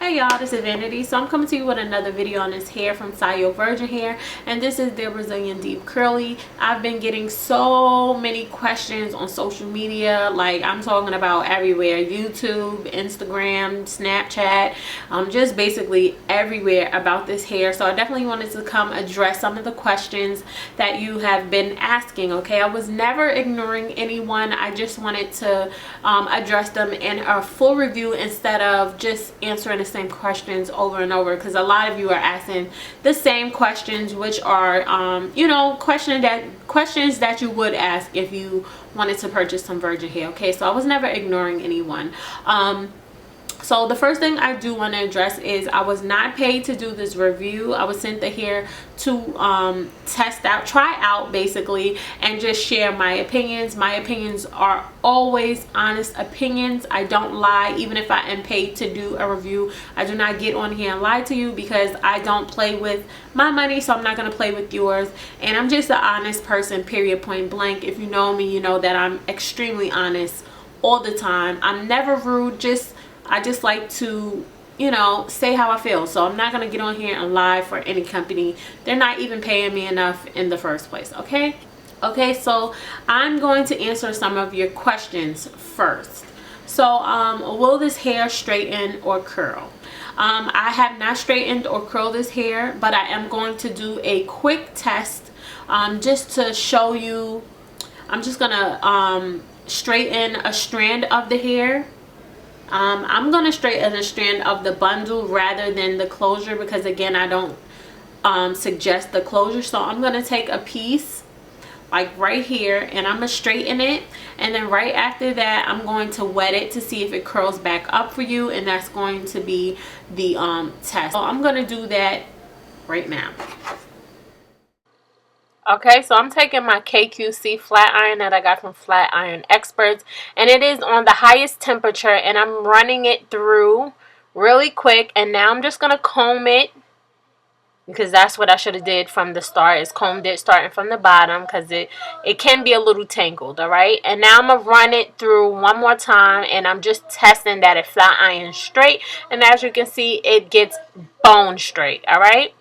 Hey y'all, this is Vanity. So I'm coming to you with another video on this hair from Sayo Virgin Hair, and this is their Brazilian Deep Curly. I've been getting so many questions on social media, like I'm talking about everywhere: YouTube, Instagram, Snapchat, just basically everywhere about this hair. So I definitely wanted to come address some of the questions that you have been asking. Okay, I was never ignoring anyone. I just wanted to address them in a full review instead of just answering the same questions over and over, because a lot of you are asking the same questions, which are you know, questions that you would ask if you wanted to purchase some virgin hair. Okay, so I was never ignoring anyone. So the first thing I do want to address is I was not paid to do this review. I was sent the hair to test out, try out basically, and just share my opinions. My opinions are always honest opinions. I don't lie. Even if I am paid to do a review, I do not get on here and lie to you, because I don't play with my money, so I'm not going to play with yours. And I'm just an honest person, period, point blank. If you know me, you know that I'm extremely honest all the time. I'm never rude. I just like to, you know, say how I feel. So I'm not going to get on here and lie for any company. They're not even paying me enough in the first place. Okay, so I'm going to answer some of your questions first. So will this hair straighten or curl? I have not straightened or curled this hair, but I am going to do a quick test just to show you. I'm just going to straighten a strand of the hair. I'm going to straighten a strand of the bundle rather than the closure, because again, I don't suggest the closure. So I'm going to take a piece like right here and I'm going to straighten it, and then right after that I'm going to wet it to see if it curls back up for you, and that's going to be the test. So I'm going to do that right now. Okay, so I'm taking my KQC flat iron that I got from Flat Iron Experts, and it is on the highest temperature, and I'm running it through really quick. And now I'm just going to comb it, because that's what I should have did from the start, is combed it starting from the bottom, because it can be a little tangled. All right, and now I'm going to run it through one more time, and I'm just testing that it flat iron straight, and as you can see, it gets bone straight. All right.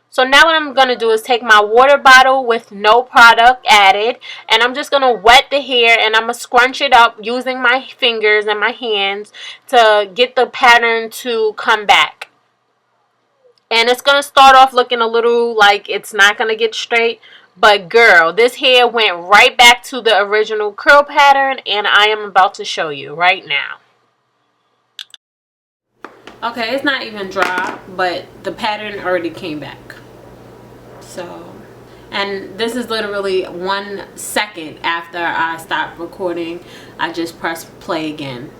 So now what I'm going to do is take my water bottle with no product added, and I'm just going to wet the hair, and I'm going to scrunch it up using my fingers and my hands to get the pattern to come back. And it's going to start off looking a little like it's not going to get straight, but girl, this hair went right back to the original curl pattern, and I am about to show you right now. Okay, it's not even dry, but the pattern already came back. So, and this is literally 1 second after I stopped recording. I just pressed play again,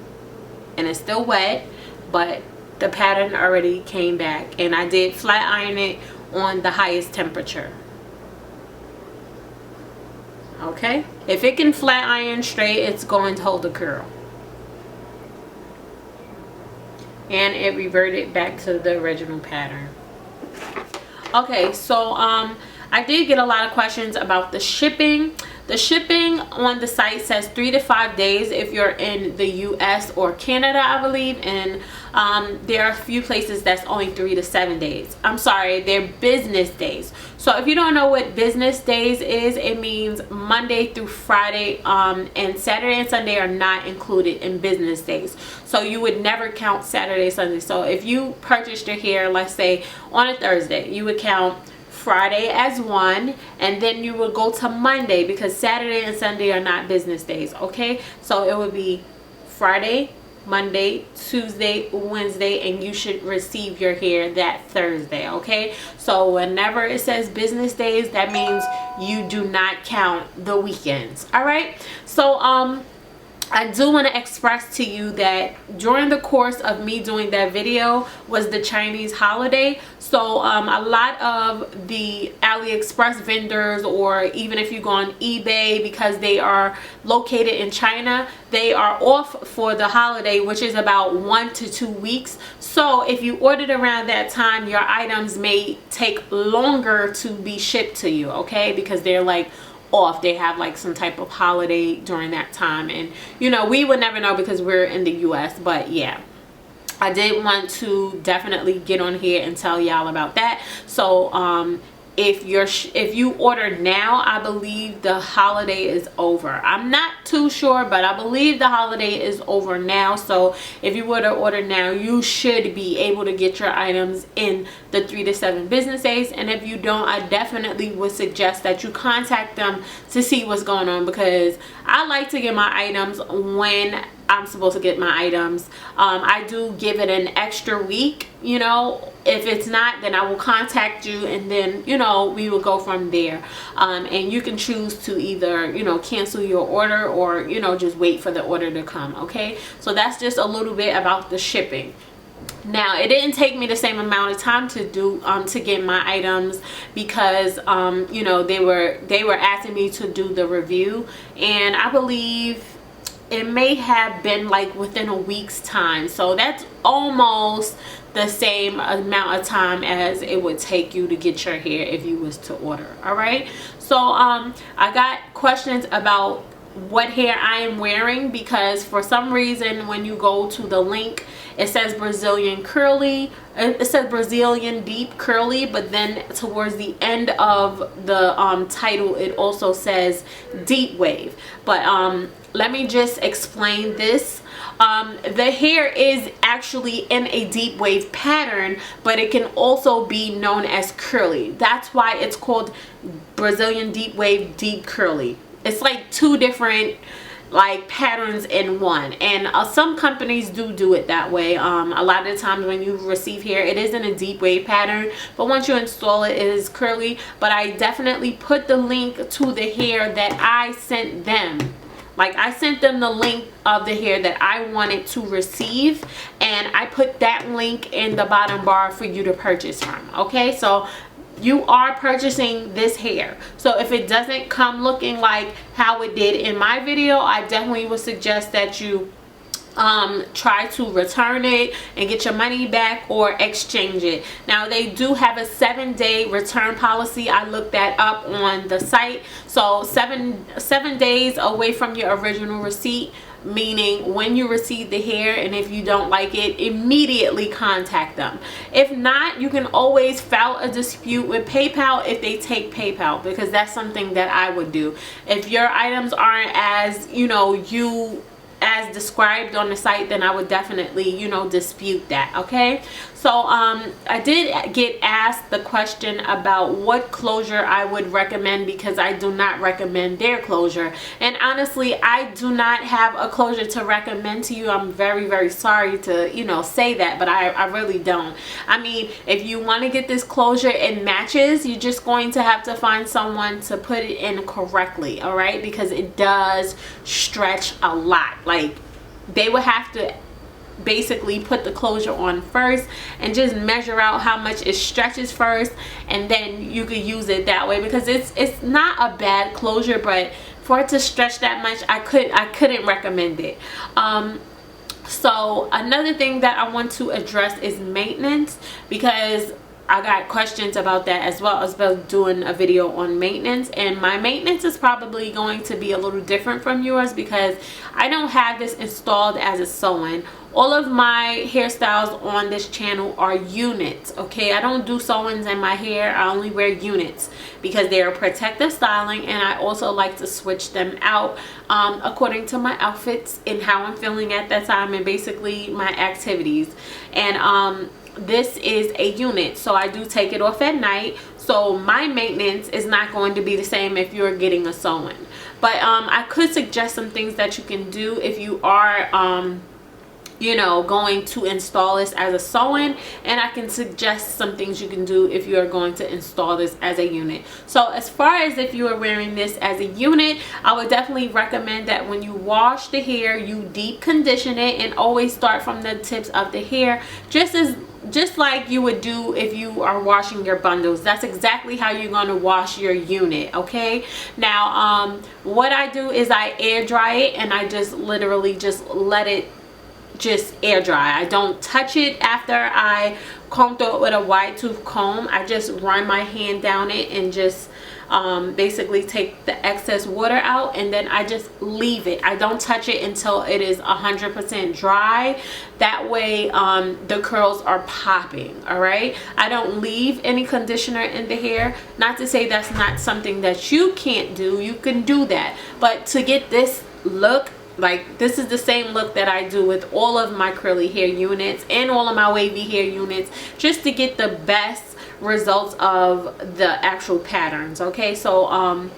and it's still wet, but the pattern already came back, and I did flat iron it on the highest temperature. Okay, if it can flat iron straight, it's going to hold a curl. And it reverted back to the original pattern. Okay, so I did get a lot of questions about the shipping. The shipping on the site says 3 to 5 days if you're in the US or Canada, I believe, and there are a few places that's only 3 to 7 days. I'm sorry, they're business days. So if you don't know what business days is, it means Monday through Friday, and Saturday and Sunday are not included in business days. So you would never count Saturday, Sunday. So if you purchased your hair, let's say on a Thursday, you would count Friday as one, and then you would go to Monday, because Saturday and Sunday are not business days. Okay, so it would be Friday, Monday, Tuesday, Wednesday, and you should receive your hair that Thursday. Okay, so whenever it says business days, that means you do not count the weekends. All right, so I do want to express to you that during the course of me doing that video was the Chinese holiday. So a lot of the AliExpress vendors, or even if you go on eBay, because they are located in China, they are off for the holiday, which is about 1 to 2 weeks. So if you ordered around that time, your items may take longer to be shipped to you, okay? Because they're like off, they have like some type of holiday during that time, and you know, we would never know because we're in the US. But yeah, I did want to definitely get on here and tell y'all about that. So if you order now, I believe the holiday is over. I'm not too sure, but I believe the holiday is over now. So if you were to order now, you should be able to get your items in the 3 to 7 business days. And if you don't, I definitely would suggest that you contact them to see what's going on, because I like to get my items when I'm supposed to get my items. I do give it an extra week, you know. If it's not, then I will contact you, and then, you know, we will go from there. And you can choose to either, you know, cancel your order, or, you know, just wait for the order to come. Okay, so that's just a little bit about the shipping. Now, it didn't take me the same amount of time to do to get my items, because you know, they were asking me to do the review, and I believe it may have been like within a week's time. So that's almost the same amount of time as it would take you to get your hair if you was to order. All right, so I got questions about what hair I am wearing, because for some reason when you go to the link, it says Brazilian curly, it says Brazilian deep curly, but then towards the end of the title it also says deep wave. But let me just explain this. The hair is actually in a deep wave pattern, but it can also be known as curly. That's why it's called Brazilian deep wave deep curly. It's like two different like patterns in one, and some companies do it that way. A lot of the times when you receive hair, it is in a deep wave pattern, but once you install it, it is curly. But I definitely put the link to the hair that I sent them. Like, I sent them the link of the hair that I wanted to receive, and I put that link in the bottom bar for you to purchase from. Okay, so you are purchasing this hair. So if it doesn't come looking like how it did in my video, I definitely would suggest that you try to return it and get your money back, or exchange it. Now, they do have a 7-day return policy. I looked that up on the site. So seven days away from your original receipt, meaning when you receive the hair, and if you don't like it, immediately contact them. If not, you can always file a dispute with PayPal if they take PayPal, because that's something that I would do. If your items aren't as, you know, as described on the site, then I would definitely, you know, dispute that. Okay, so I did get asked the question about what closure I would recommend, because I do not recommend their closure, and honestly, I do not have a closure to recommend to you. I'm very sorry to, you know, say that, but I really don't. I mean, if you want to get this closure in matches, you're just going to have to find someone to put it in correctly. All right, because it does stretch a lot. Like, they would have to basically put the closure on first and just measure out how much it stretches first, and then you could use it that way, because it's not a bad closure, but for it to stretch that much, I couldn't recommend it. So another thing that I want to address is maintenance, because I got questions about that, as well as about doing a video on maintenance. And my maintenance is probably going to be a little different from yours, because I don't have this installed as a sew-in. All of my hairstyles on this channel are units. Okay, I don't do sew-ins in my hair. I only wear units because they are protective styling, and I also like to switch them out according to my outfits and how I'm feeling at that time, and basically my activities. And this is a unit, so I do take it off at night. So my maintenance is not going to be the same if you're getting a sew-in. But I could suggest some things that you can do if you are you know, going to install this as a sew-in, and I can suggest some things you can do if you are going to install this as a unit. So as far as if you are wearing this as a unit, I would definitely recommend that when you wash the hair, you deep condition it, and always start from the tips of the hair, just like you would do if you are washing your bundles. That's exactly how you're going to wash your unit. Okay, now what I do is I air dry it, and I just literally just let it just air dry. I don't touch it after I comb through it with a wide tooth comb. I just run my hand down it and just basically take the excess water out, and then I just leave it. I don't touch it until it is 100% dry. That way the curls are popping. All right, I don't leave any conditioner in the hair. Not to say that's not something that you can't do, you can do that, but to get this look, like this is the same look that I do with all of my curly hair units and all of my wavy hair units, just to get the best results of the actual patterns. Okay, so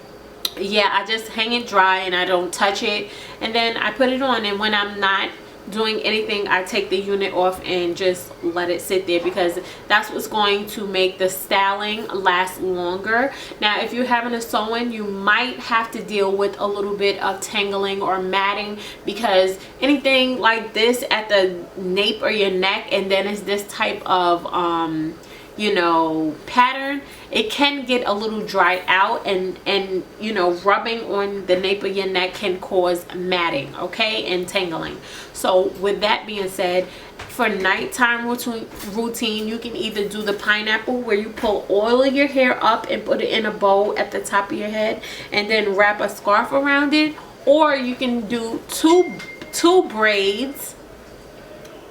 yeah, I just hang it dry and I don't touch it, and then I put it on, and when I'm not doing anything, I take the unit off and just let it sit there, because that's what's going to make the styling last longer. Now if you're having a sew-in, you might have to deal with a little bit of tangling or matting, because anything like this at the nape or your neck, and then it's this type of you know, pattern, it can get a little dry out, and you know, rubbing on the nape of your neck can cause matting, okay, and tangling. So with that being said, for nighttime routine, you can either do the pineapple, where you pull all of your hair up and put it in a bow at the top of your head and then wrap a scarf around it, or you can do two braids,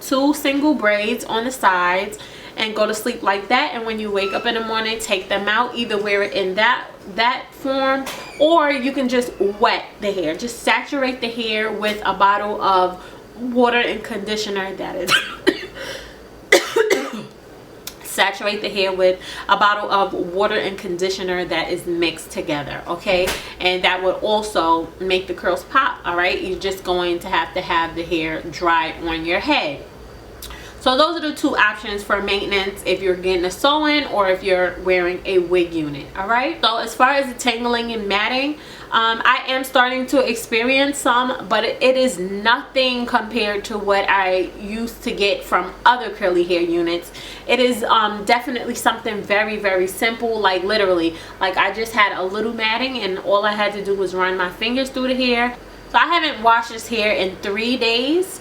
two single braids on the sides, and go to sleep like that. And when you wake up in the morning, take them out. Either wear it in that form, or you can just wet the hair. Just saturate the hair with a bottle of water and conditioner that is saturate the hair with a bottle of water and conditioner that is mixed together, okay, and that would also make the curls pop. All right, you're just going to have the hair dry on your head. So those are the two options for maintenance if you're getting a sew-in or if you're wearing a wig unit. All right, so as far as the tangling and matting, I am starting to experience some, but it is nothing compared to what I used to get from other curly hair units. It is definitely something very, very simple. Like literally, like I just had a little matting, and all I had to do was run my fingers through the hair. So I haven't washed this hair in 3 days.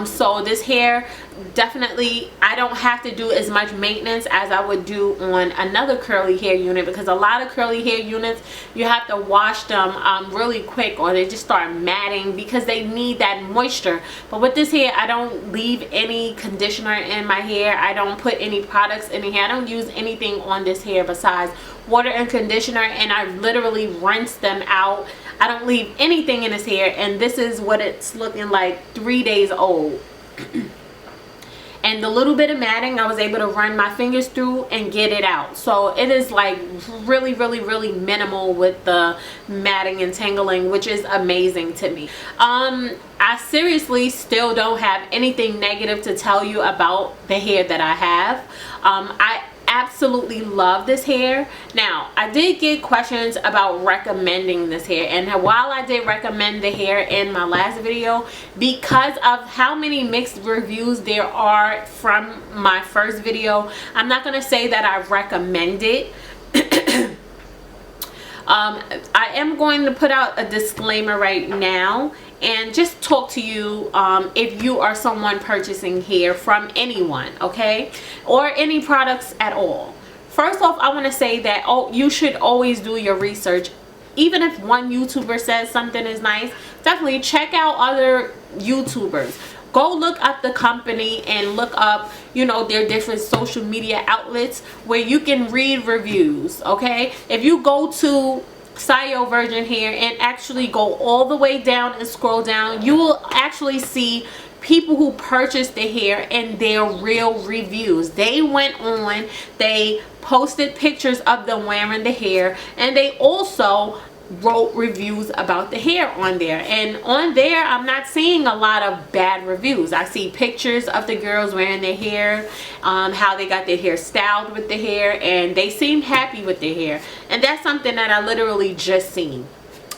So this hair, definitely I don't have to do as much maintenance as I would do on another curly hair unit, because a lot of curly hair units, you have to wash them really quick, or they just start matting because they need that moisture. But with this hair, I don't leave any conditioner in my hair. I don't put any products in the hair. I don't use anything on this hair besides water and conditioner, and I literally rinse them out. I don't leave anything in this hair, and this is what it's looking like 3 days old. And the little bit of matting, I was able to run my fingers through and get it out. So it is like really, really, really minimal with the matting and tangling, which is amazing to me. I seriously still don't have anything negative to tell you about the hair that I have. I absolutely love this hair. Now, I did get questions about recommending this hair, and while I did recommend the hair in my last video, because of how many mixed reviews there are from my first video, I'm not going to say that I recommend it. I am going to put out a disclaimer right now and just talk to you if you are someone purchasing hair from anyone, okay, or any products at all. First off, I want to say that you should always do your research. Even if one YouTuber says something is nice, definitely check out other YouTubers. Go look up the company and look up, you know, their different social media outlets where you can read reviews, okay? If you go to Sayo Virgin Hair and actually go all the way down and scroll down, you will actually see people who purchased the hair and their real reviews. They went on, they posted pictures of them wearing the hair, and they also wrote reviews about the hair on there. And on there, I'm not seeing a lot of bad reviews. I see pictures of the girls wearing their hair, how they got their hair styled with the hair, and they seem happy with their hair. And that's something that I literally just seen.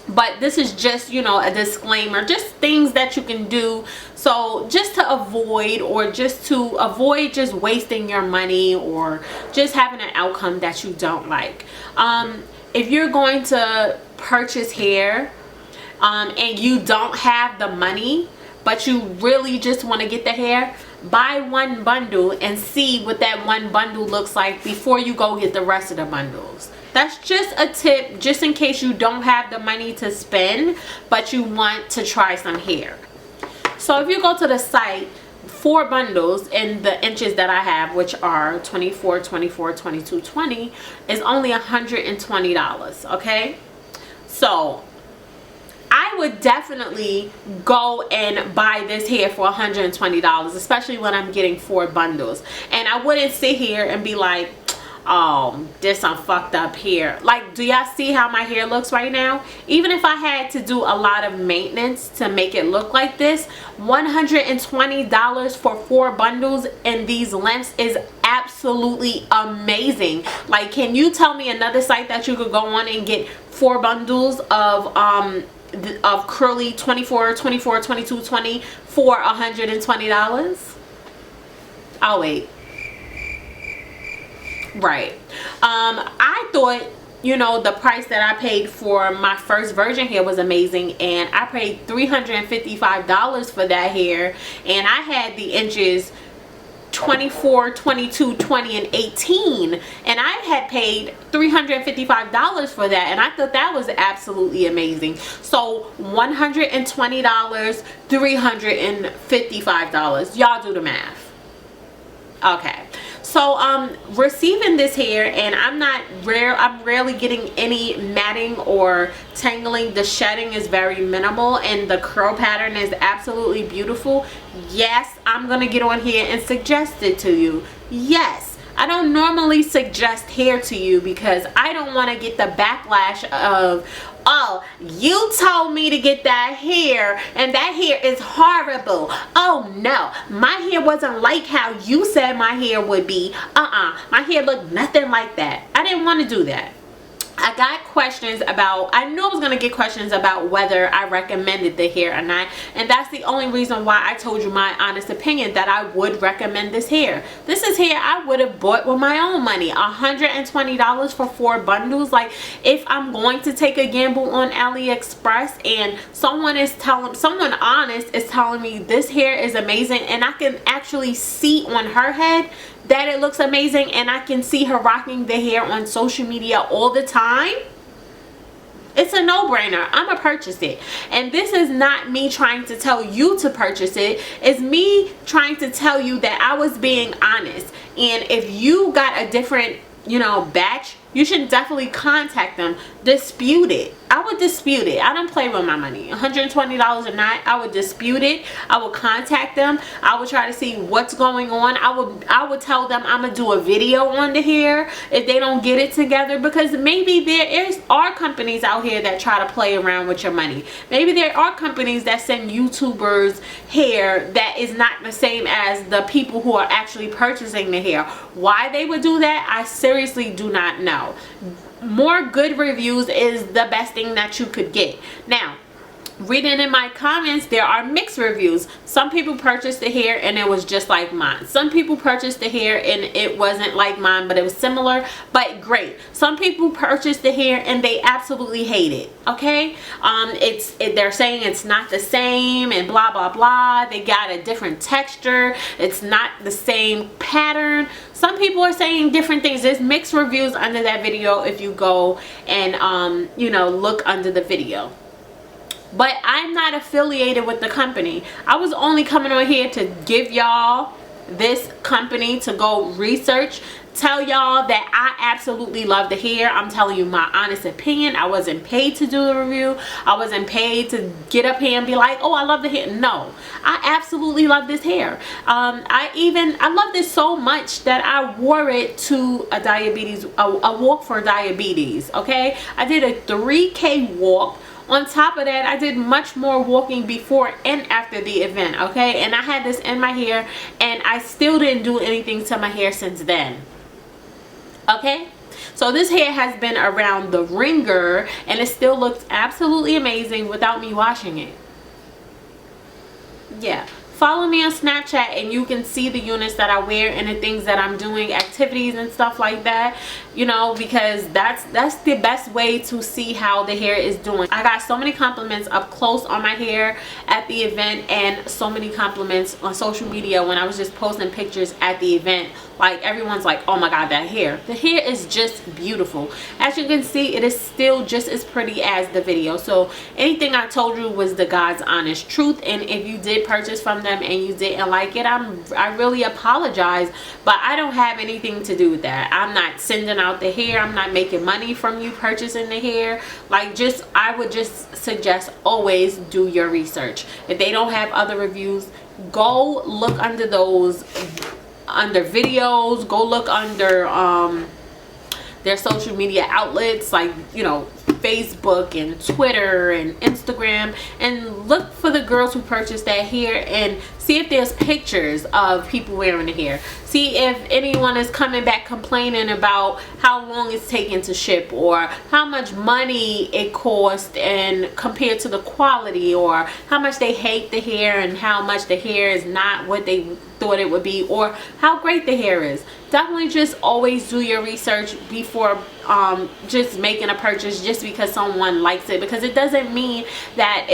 But this is just, you know, a disclaimer, just things that you can do, so just to avoid, or just to avoid just wasting your money or just having an outcome that you don't like. If you're going to purchase hair and you don't have the money, but you really just want to get the hair, buy one bundle and see what that one bundle looks like before you go get the rest of the bundles. That's just a tip, just in case you don't have the money to spend but you want to try some hair. So if you go to the site, 4 bundles in the inches that I have, which are 24, 24, 22, 20, is only $120. Okay, so I would definitely go and buy this hair for $120, especially when I'm getting 4 bundles. And I wouldn't sit here and be like, oh, this some fucked up hair. Like, do y'all see how my hair looks right now? Even if I had to do a lot of maintenance to make it look like this, $120 for 4 bundles in these lengths is absolutely amazing. Like, can you tell me another site that you could go on and get 4 bundles of curly 24, 24, 22, 20 for $120? I'll wait. Right. I thought, you know, the price that I paid for my first virgin hair was amazing, and I paid $355 for that hair, and I had the inches 24, 22, 20, and 18, and I had paid $355 for that, and I thought that was absolutely amazing. So $120, $355. Y'all do the math. Okay. So receiving this hair, and I'm rarely getting any matting or tangling. The shedding is very minimal and the curl pattern is absolutely beautiful. Yes, I'm gonna get on here and suggest it to you. Yes, I don't normally suggest hair to you because I don't want to get the backlash of, oh, you told me to get that hair and that hair is horrible. Oh no, my hair wasn't like how you said my hair would be. My hair looked nothing like that. I didn't want to do that. I got questions about, I knew I was going to get questions about whether I recommended the hair or not, and that's the only reason why I told you my honest opinion that I would recommend this hair. This is hair I would have bought with my own money. $120 for 4 bundles. Like, if I'm going to take a gamble on AliExpress and someone honest is telling me this hair is amazing, and I can actually see on her head that it looks amazing, and I can see her rocking the hair on social media all the time, it's a no-brainer. I'm gonna purchase it. And this is not me trying to tell you to purchase it. It's me trying to tell you that I was being honest. And if you got a different, you know, batch, you should definitely contact them. Dispute it. I would dispute it. I don't play with my money. $120 or not, I would dispute it. I would contact them. I would try to see what's going on. I would tell them I'm gonna do a video on the hair if they don't get it together, because maybe there are companies out here that try to play around with your money. Maybe there are companies that send YouTubers hair that is not the same as the people who are actually purchasing the hair. Why they would do that, I seriously do not know. More good reviews is the best thing that you could get. Now, reading in my comments, there are mixed reviews. Some people purchased the hair and it was just like mine. Some people purchased the hair and it wasn't like mine, but it was similar but great. Some people purchased the hair and they absolutely hate it. Okay, they're saying it's not the same and blah blah blah. They got a different texture. It's not the same pattern. Some people are saying different things. There's mixed reviews under that video if you go and you know, look under the video. But I'm not affiliated with the company. I was only coming on here to give y'all this company to go research, tell y'all that I absolutely love the hair. I'm telling you my honest opinion. I wasn't paid to do the review. I wasn't paid to get up here and be like, oh, I love the hair. No, I absolutely love this hair. I love this so much that I wore it to a walk for diabetes. Okay, I did a 3K walk. On top of that, I did much more walking before and after the event, okay? And I had this in my hair, and I still didn't do anything to my hair since then, okay? So this hair has been around the ringer, and it still looks absolutely amazing without me washing it. Yeah, follow me on Snapchat and you can see the units that I wear and the things that I'm doing, activities and stuff like that, you know, because that's the best way to see how the hair is doing. I got so many compliments up close on my hair at the event, and so many compliments on social media when I was just posting pictures at the event. Like, everyone's like, oh my god, that hair, the hair is just beautiful. As you can see, it is still just as pretty as the video. So anything I told you was the God's honest truth, and if you did purchase from them and you didn't like it, I really apologize, but I don't have anything to do with that. I'm not sending out the hair, I'm not making money from you purchasing the hair. Like, I would just suggest always do your research. If they don't have other reviews, go look under those, under videos, go look under their social media outlets, like, you know, Facebook and Twitter and Instagram, and look for the girls who purchased that hair and see if there's pictures of people wearing the hair. See if anyone is coming back complaining about how long it's taking to ship, or how much money it cost and compared to the quality, or how much they hate the hair and how much the hair is not what they thought it would be, or how great the hair is. Definitely just always do your research before just making a purchase just because someone likes it, because it doesn't mean that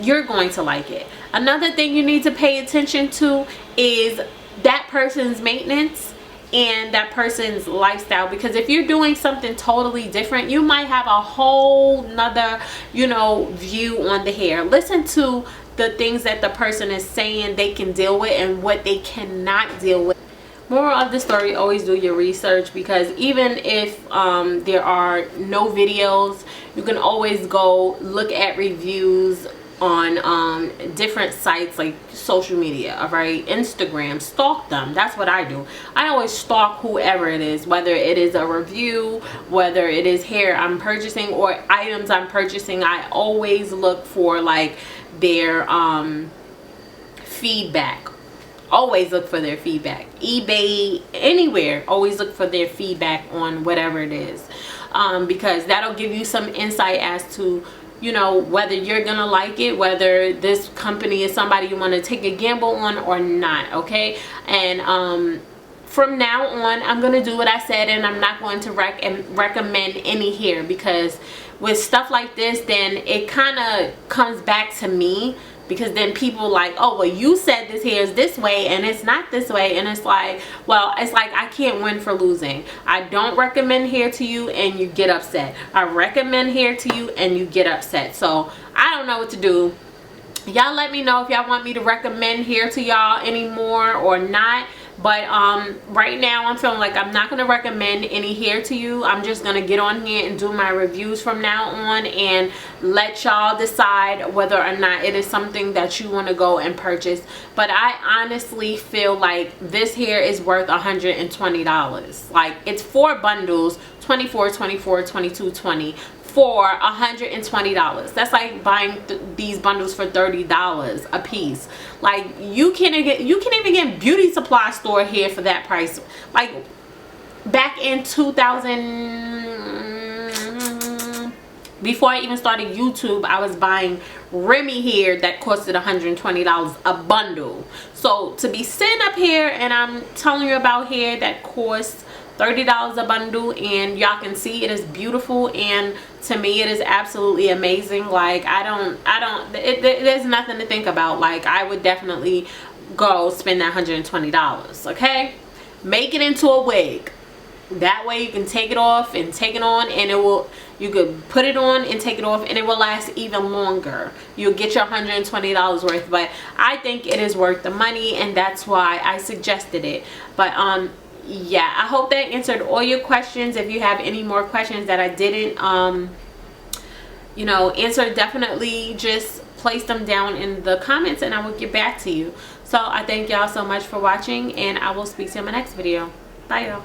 you're going to like it. Another thing you need to pay attention to is that person's maintenance and that person's lifestyle, because if you're doing something totally different, you might have a whole nother, you know, view on the hair. Listen to the things that the person is saying they can deal with and what they cannot deal with. Moral of the story, always do your research, because even if there are no videos, you can always go look at reviews on different sites like social media, all right? Instagram, stalk them. That's what I do. I always stalk whoever it is, whether it is a review, whether it is hair I'm purchasing or items I'm purchasing. I always look for like their feedback. Always look for their feedback. eBay, anywhere, always look for their feedback on whatever it is, because that'll give you some insight as to, you know, whether you're gonna like it, whether this company is somebody you want to take a gamble on or not. Okay, and from now on, I'm gonna do what I said, and I'm not going to recommend any hair, because with stuff like this, then it kind of comes back to me, because then people like, oh, well, you said this hair is this way and it's not this way, and it's like, well, it's like I can't win for losing. I don't recommend hair to you and you get upset. I recommend hair to you and you get upset. So I don't know what to do. Y'all let me know if y'all want me to recommend hair to y'all anymore or not. But right now I'm feeling like I'm not going to recommend any hair to you. I'm just going to get on here and do my reviews from now on and let y'all decide whether or not it is something that you want to go and purchase. But I honestly feel like this hair is worth $120. Like, it's 4 bundles, 24, 24, 22, 20 for $120. That's like buying these bundles for $30 a piece. Like, you can even get beauty supply store hair for that price. Like, back in 2000, before I even started YouTube, I was buying Remy hair that costed $120 a bundle. So to be sitting up here and I'm telling you about hair that costs $30 a bundle, and y'all can see it is beautiful, and to me it is absolutely amazing. Like, there's nothing to think about. Like, I would definitely go spend that $120. Okay, make it into a wig. That way you can take it off and take it on, and you could put it on and take it off, and it will last even longer. You'll get your $120 worth. But I think it is worth the money, and that's why I suggested it. But yeah, I hope that answered all your questions. If you have any more questions that I didn't you know, answer, definitely just place them down in the comments and I will get back to you. So I thank y'all so much for watching, and I will speak to you in my next video. Bye, y'all.